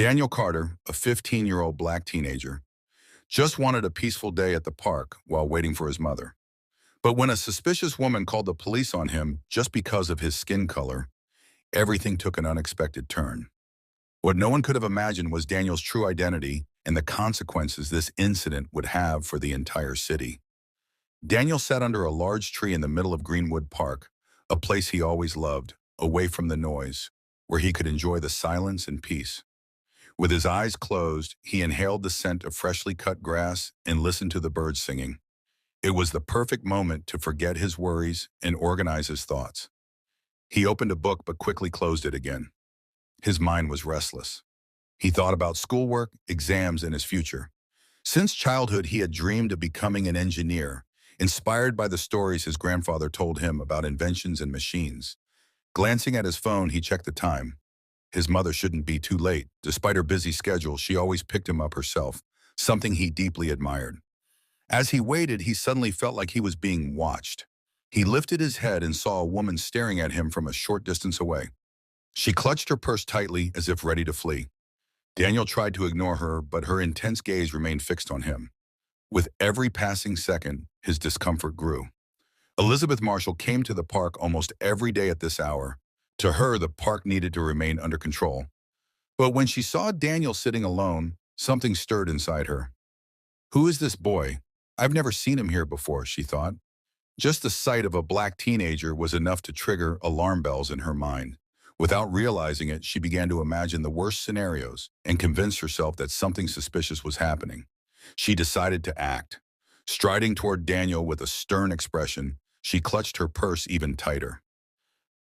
Daniel Carter, a 15-year-old black teenager, just wanted a peaceful day at the park while waiting for his mother. But when a suspicious woman called the police on him just because of his skin color, everything took an unexpected turn. What no one could have imagined was Daniel's true identity and the consequences this incident would have for the entire city. Daniel sat under a large tree in the middle of Greenwood Park, a place he always loved, away from the noise, where he could enjoy the silence and peace. With his eyes closed, he inhaled the scent of freshly cut grass and listened to the birds singing. It was the perfect moment to forget his worries and organize his thoughts. He opened a book but quickly closed it again. His mind was restless. He thought about schoolwork, exams, and his future. Since childhood, he had dreamed of becoming an engineer, inspired by the stories his grandfather told him about inventions and machines. Glancing at his phone, he checked the time. His mother shouldn't be too late. Despite her busy schedule, she always picked him up herself, something he deeply admired. As he waited, he suddenly felt like he was being watched. He lifted his head and saw a woman staring at him from a short distance away. She clutched her purse tightly as if ready to flee. Daniel tried to ignore her, but her intense gaze remained fixed on him. With every passing second, his discomfort grew. Elizabeth Marshall came to the park almost every day at this hour. To her, the park needed to remain under control. But when she saw Daniel sitting alone, something stirred inside her. Who is this boy? I've never seen him here before, she thought. Just the sight of a black teenager was enough to trigger alarm bells in her mind. Without realizing it, she began to imagine the worst scenarios and convinced herself that something suspicious was happening. She decided to act. Striding toward Daniel with a stern expression, she clutched her purse even tighter.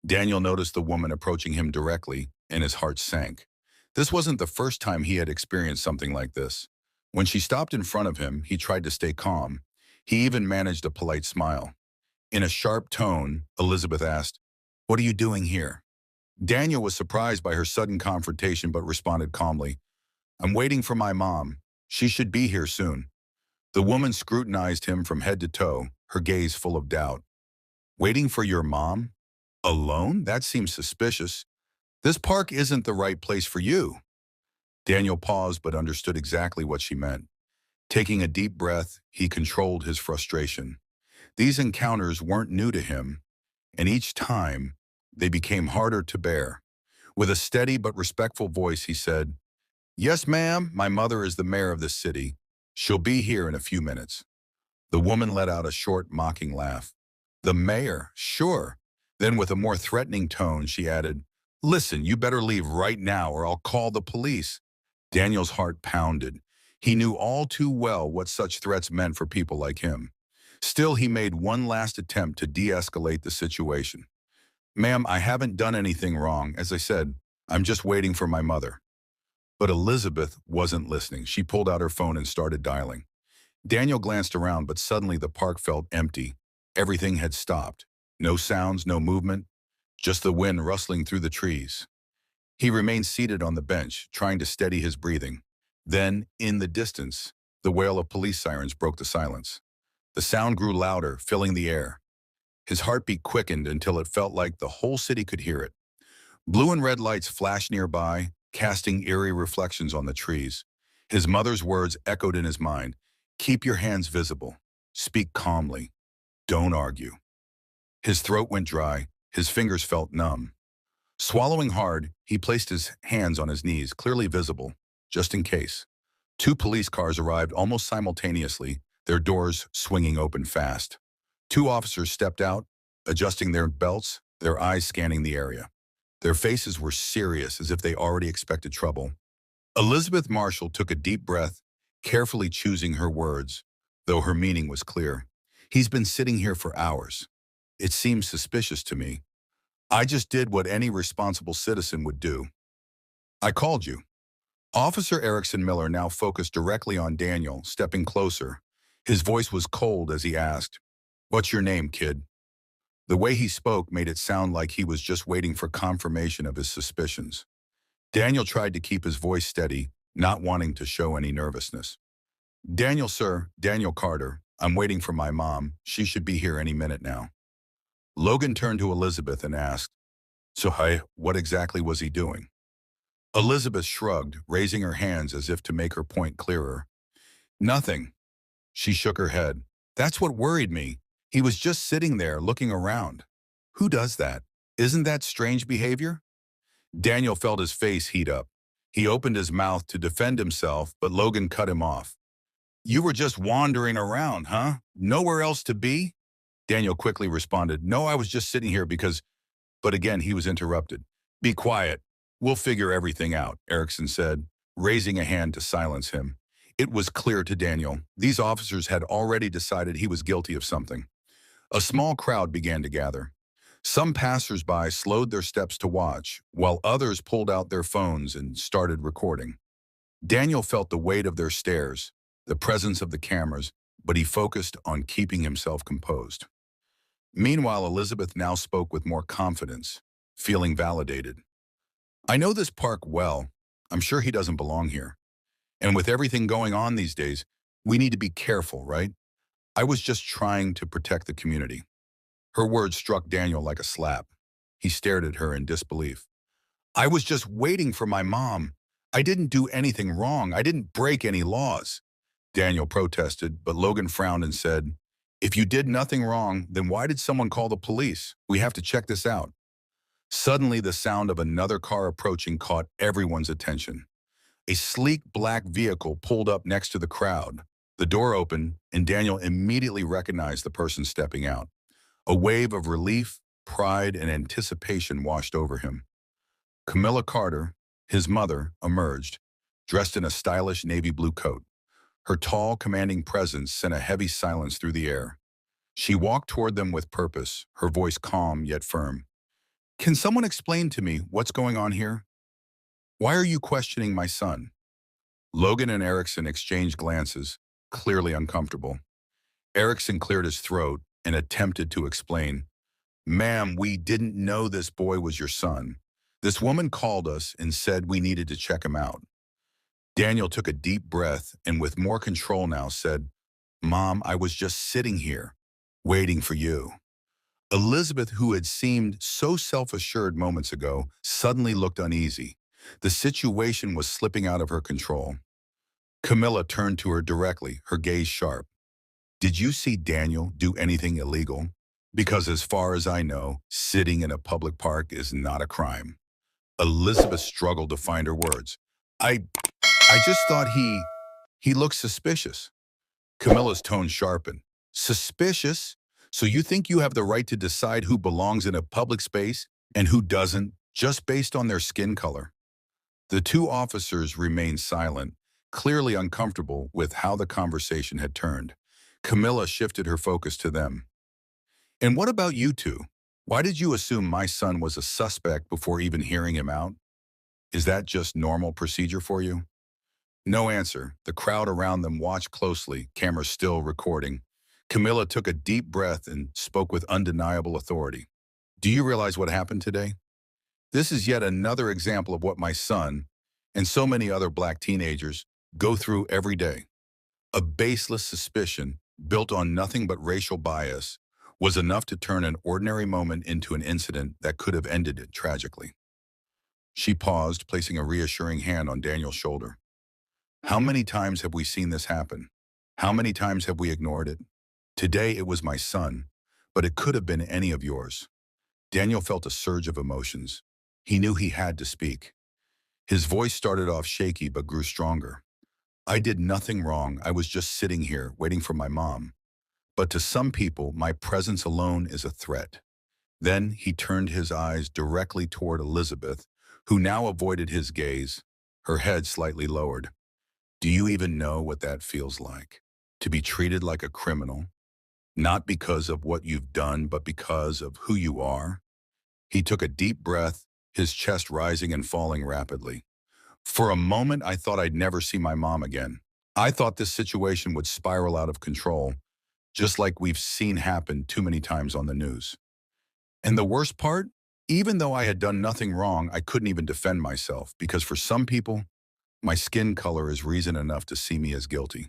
Daniel noticed the woman approaching him directly, and his heart sank. This wasn't the first time he had experienced something like this. When she stopped in front of him, he tried to stay calm. He even managed a polite smile. In a sharp tone, Elizabeth asked, "What are you doing here?" Daniel was surprised by her sudden confrontation but responded calmly, "I'm waiting for my mom. She should be here soon." The woman scrutinized him from head to toe, her gaze full of doubt. "Waiting for your mom? Alone? That seems suspicious. This park isn't the right place for you." Daniel paused but understood exactly what she meant. Taking a deep breath, he controlled his frustration. These encounters weren't new to him, and each time, they became harder to bear. With a steady but respectful voice, he said, "Yes, ma'am, my mother is the mayor of this city. She'll be here in a few minutes." The woman let out a short, mocking laugh. "The mayor? Sure." Then with a more threatening tone, she added, "Listen, you better leave right now or I'll call the police." Daniel's heart pounded. He knew all too well what such threats meant for people like him. Still, he made one last attempt to de-escalate the situation. "Ma'am, I haven't done anything wrong. As I said, I'm just waiting for my mother." But Elizabeth wasn't listening. She pulled out her phone and started dialing. Daniel glanced around, but suddenly the park felt empty. Everything had stopped. No sounds, no movement, just the wind rustling through the trees. He remained seated on the bench, trying to steady his breathing. Then, in the distance, the wail of police sirens broke the silence. The sound grew louder, filling the air. His heartbeat quickened until it felt like the whole city could hear it. Blue and red lights flashed nearby, casting eerie reflections on the trees. His mother's words echoed in his mind. "Keep your hands visible. Speak calmly. Don't argue." His throat went dry. His fingers felt numb. Swallowing hard, he placed his hands on his knees, clearly visible, just in case. Two police cars arrived almost simultaneously, their doors swinging open fast. Two officers stepped out, adjusting their belts, their eyes scanning the area. Their faces were serious, as if they already expected trouble. Elizabeth Marshall took a deep breath, carefully choosing her words, though her meaning was clear. "He's been sitting here for hours. It seems suspicious to me. I just did what any responsible citizen would do. I called you." Officer Erickson Miller now focused directly on Daniel, stepping closer. His voice was cold as he asked, "What's your name, kid?" The way he spoke made it sound like he was just waiting for confirmation of his suspicions. Daniel tried to keep his voice steady, not wanting to show any nervousness. "Daniel, sir, Daniel Carter. I'm waiting for my mom. She should be here any minute now." Logan turned to Elizabeth and asked, "So, hey, what exactly was he doing?" Elizabeth shrugged, raising her hands as if to make her point clearer. Nothing. She shook her head. That's what worried me. He was just sitting there looking around. Who does that? Isn't that strange behavior? Daniel felt his face heat up. He opened his mouth to defend himself, but Logan cut him off. You were just wandering around, huh? Nowhere else to be? Daniel quickly responded, No, I was just sitting here because... But again, he was interrupted. Be quiet. We'll figure everything out, Erickson said, raising a hand to silence him. It was clear to Daniel. These officers had already decided he was guilty of something. A small crowd began to gather. Some passers-by slowed their steps to watch, while others pulled out their phones and started recording. Daniel felt the weight of their stares, the presence of the cameras, but he focused on keeping himself composed. Meanwhile, Elizabeth now spoke with more confidence, feeling validated. I know this park well. I'm sure he doesn't belong here. And with everything going on these days, we need to be careful, right? I was just trying to protect the community. Her words struck Daniel like a slap. He stared at her in disbelief. I was just waiting for my mom. I didn't do anything wrong. I didn't break any laws. Daniel protested, but Logan frowned and said, If you did nothing wrong, then why did someone call the police? We have to check this out. Suddenly, the sound of another car approaching caught everyone's attention. A sleek black vehicle pulled up next to the crowd. The door opened, and Daniel immediately recognized the person stepping out. A wave of relief, pride, and anticipation washed over him. Camilla Carter, his mother, emerged, dressed in a stylish navy blue coat. Her tall, commanding presence sent a heavy silence through the air. She walked toward them with purpose, her voice calm yet firm. Can someone explain to me what's going on here? Why are you questioning my son? Logan and Erickson exchanged glances, clearly uncomfortable. Erickson cleared his throat and attempted to explain. Ma'am, we didn't know this boy was your son. This woman called us and said we needed to check him out. Daniel took a deep breath and with more control now said, Mom, I was just sitting here, waiting for you. Elizabeth, who had seemed so self-assured moments ago, suddenly looked uneasy. The situation was slipping out of her control. Camilla turned to her directly, her gaze sharp. Did you see Daniel do anything illegal? Because as far as I know, sitting in a public park is not a crime. Elizabeth struggled to find her words. I just thought he looked suspicious. Camilla's tone sharpened. Suspicious? So you think you have the right to decide who belongs in a public space and who doesn't, just based on their skin color? The two officers remained silent, clearly uncomfortable with how the conversation had turned. Camilla shifted her focus to them. And what about you two? Why did you assume my son was a suspect before even hearing him out? Is that just normal procedure for you? No answer. The crowd around them watched closely, cameras still recording. Camilla took a deep breath and spoke with undeniable authority. Do you realize what happened today? This is yet another example of what my son, and so many other black teenagers, go through every day. A baseless suspicion, built on nothing but racial bias, was enough to turn an ordinary moment into an incident that could have ended it tragically. She paused, placing a reassuring hand on Daniel's shoulder. How many times have we seen this happen? How many times have we ignored it? Today it was my son, but it could have been any of yours. Daniel felt a surge of emotions. He knew he had to speak. His voice started off shaky but grew stronger. I did nothing wrong. I was just sitting here waiting for my mom. But to some people, my presence alone is a threat. Then he turned his eyes directly toward Elizabeth, who now avoided his gaze, her head slightly lowered. Do you even know what that feels like? To be treated like a criminal? Not because of what you've done, but because of who you are? He took a deep breath, his chest rising and falling rapidly. For a moment, I thought I'd never see my mom again. I thought this situation would spiral out of control, just like we've seen happen too many times on the news. And the worst part? Even though I had done nothing wrong, I couldn't even defend myself, because for some people, my skin color is reason enough to see me as guilty.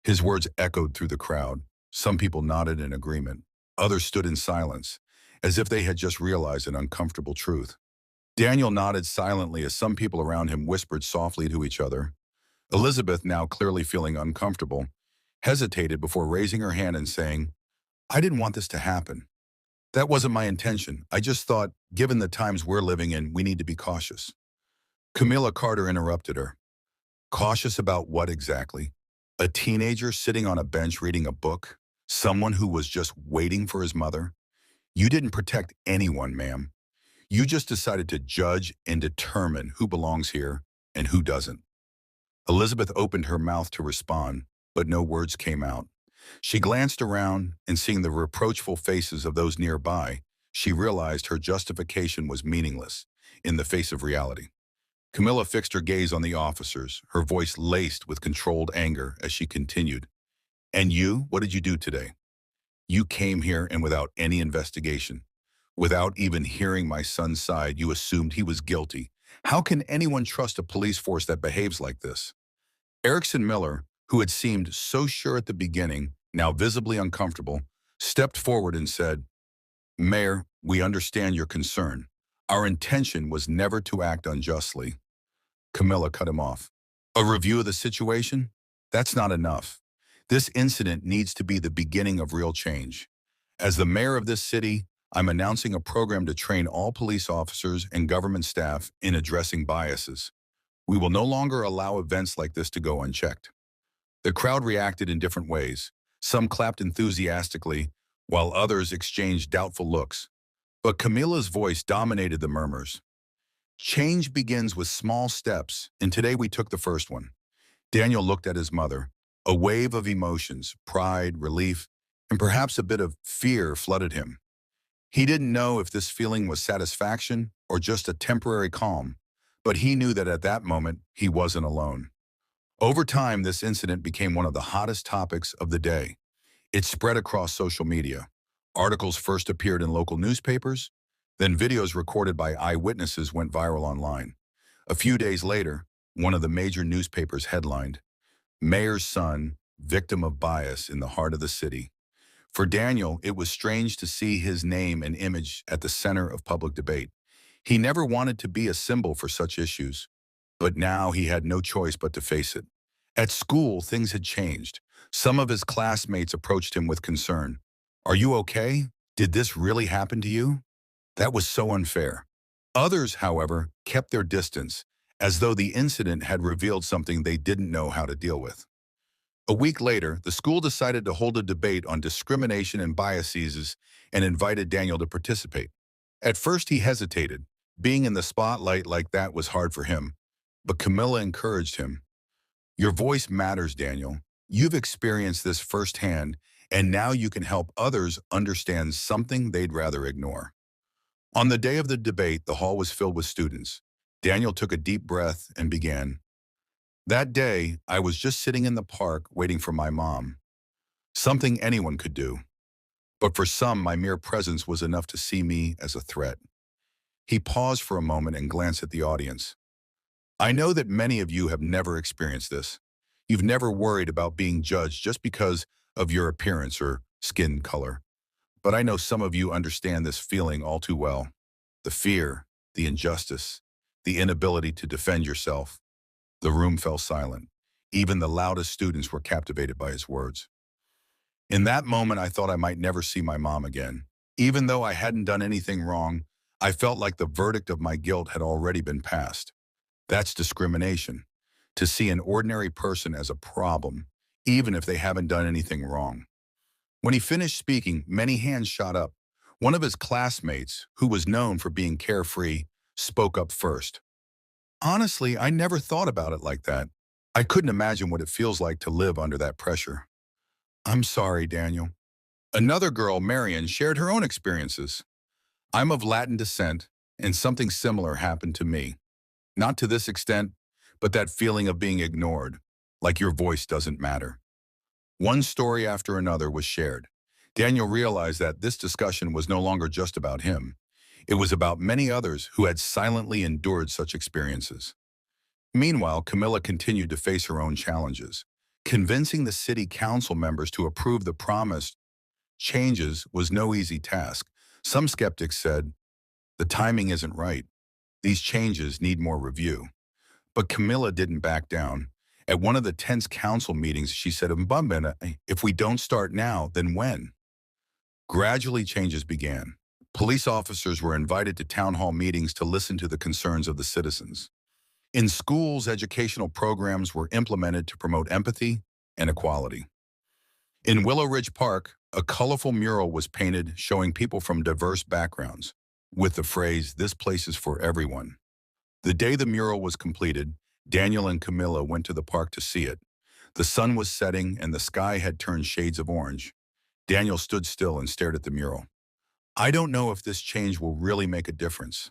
His words echoed through the crowd. Some people nodded in agreement. Others stood in silence, as if they had just realized an uncomfortable truth. Daniel nodded silently as some people around him whispered softly to each other. Elizabeth, now clearly feeling uncomfortable, hesitated before raising her hand and saying, "I didn't want this to happen. That wasn't my intention. I just thought, given the times we're living in, we need to be cautious." Camilla Carter interrupted her. Cautious about what exactly? A teenager sitting on a bench reading a book? Someone who was just waiting for his mother? You didn't protect anyone, ma'am. You just decided to judge and determine who belongs here and who doesn't. Elizabeth opened her mouth to respond, but no words came out. She glanced around, and seeing the reproachful faces of those nearby, she realized her justification was meaningless in the face of reality. Camilla fixed her gaze on the officers, her voice laced with controlled anger as she continued. "And you, what did you do today? You came here and without any investigation. Without even hearing my son's side, you assumed he was guilty. How can anyone trust a police force that behaves like this?" Erickson Miller, who had seemed so sure at the beginning, now visibly uncomfortable, stepped forward and said, "Mayor, we understand your concern. Our intention was never to act unjustly." Camilla cut him off. "A review of the situation? That's not enough. This incident needs to be the beginning of real change. As the mayor of this city, I'm announcing a program to train all police officers and government staff in addressing biases. We will no longer allow events like this to go unchecked." The crowd reacted in different ways. Some clapped enthusiastically, while others exchanged doubtful looks. But Camilla's voice dominated the murmurs. "Change begins with small steps, and today we took the first one." Daniel looked at his mother. A wave of emotions, pride, relief, and perhaps a bit of fear flooded him. He didn't know if this feeling was satisfaction or just a temporary calm, but he knew that at that moment, he wasn't alone. Over time, this incident became one of the hottest topics of the day. It spread across social media. Articles first appeared in local newspapers, then videos recorded by eyewitnesses went viral online. A few days later, one of the major newspapers headlined, "Mayor's son, victim of bias in the heart of the city." For Daniel, it was strange to see his name and image at the center of public debate. He never wanted to be a symbol for such issues, but now he had no choice but to face it. At school, things had changed. Some of his classmates approached him with concern. "Are you okay? Did this really happen to you?" That was so unfair. Others, however, kept their distance, as though the incident had revealed something they didn't know how to deal with. A week later, the school decided to hold a debate on discrimination and biases and invited Daniel to participate. At first, he hesitated. Being in the spotlight like that was hard for him, but Camilla encouraged him. "Your voice matters, Daniel. You've experienced this firsthand, and now you can help others understand something they'd rather ignore." On the day of the debate, the hall was filled with students. Daniel took a deep breath and began. "That day, I was just sitting in the park waiting for my mom. Something anyone could do. But for some, my mere presence was enough to see me as a threat." He paused for a moment and glanced at the audience. "I know that many of you have never experienced this. You've never worried about being judged just because of your appearance or skin color. But I know some of you understand this feeling all too well. The fear, the injustice, the inability to defend yourself." The room fell silent. Even the loudest students were captivated by his words. "In that moment, I thought I might never see my mom again. Even though I hadn't done anything wrong, I felt like the verdict of my guilt had already been passed. That's discrimination. To see an ordinary person as a problem, even if they haven't done anything wrong." When he finished speaking, many hands shot up. One of his classmates, who was known for being carefree, spoke up first. "Honestly, I never thought about it like that. I couldn't imagine what it feels like to live under that pressure." "I'm sorry, Daniel." Another girl, Marion, shared her own experiences. "I'm of Latin descent, and something similar happened to me. Not to this extent, but that feeling of being ignored, like your voice doesn't matter." One story after another was shared. Daniel realized that this discussion was no longer just about him. It was about many others who had silently endured such experiences. Meanwhile, Camilla continued to face her own challenges. Convincing the city council members to approve the promised changes was no easy task. Some skeptics said, "The timing isn't right." These changes need more review. But Camilla didn't back down. At one of the tense council meetings, she said, "Mbambena, if we don't start now, then when?" Gradually, changes began. Police officers were invited to town hall meetings to listen to the concerns of the citizens. In schools, educational programs were implemented to promote empathy and equality. In Willow Ridge Park, a colorful mural was painted showing people from diverse backgrounds, with the phrase, "This place is for everyone." The day the mural was completed, Daniel and Camilla went to the park to see it. The sun was setting and the sky had turned shades of orange. Daniel stood still and stared at the mural. "I don't know if this change will really make a difference."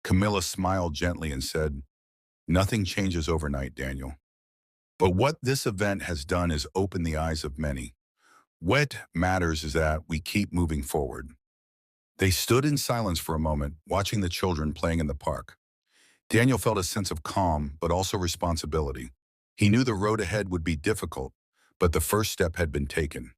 Camilla smiled gently and said, "Nothing changes overnight, Daniel. But what this event has done is open the eyes of many. What matters is that we keep moving forward." They stood in silence for a moment, watching the children playing in the park. Daniel felt a sense of calm, but also responsibility. He knew the road ahead would be difficult, but the first step had been taken.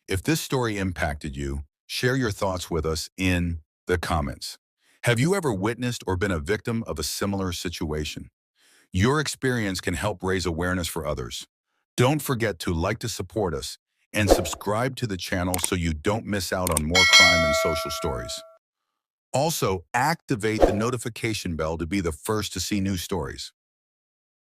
If this story impacted you, share your thoughts with us in the comments. Have you ever witnessed or been a victim of a similar situation? Your experience can help raise awareness for others. Don't forget to like to support us and subscribe to the channel so you don't miss out on more crime and social stories. Also, activate the notification bell to be the first to see new stories.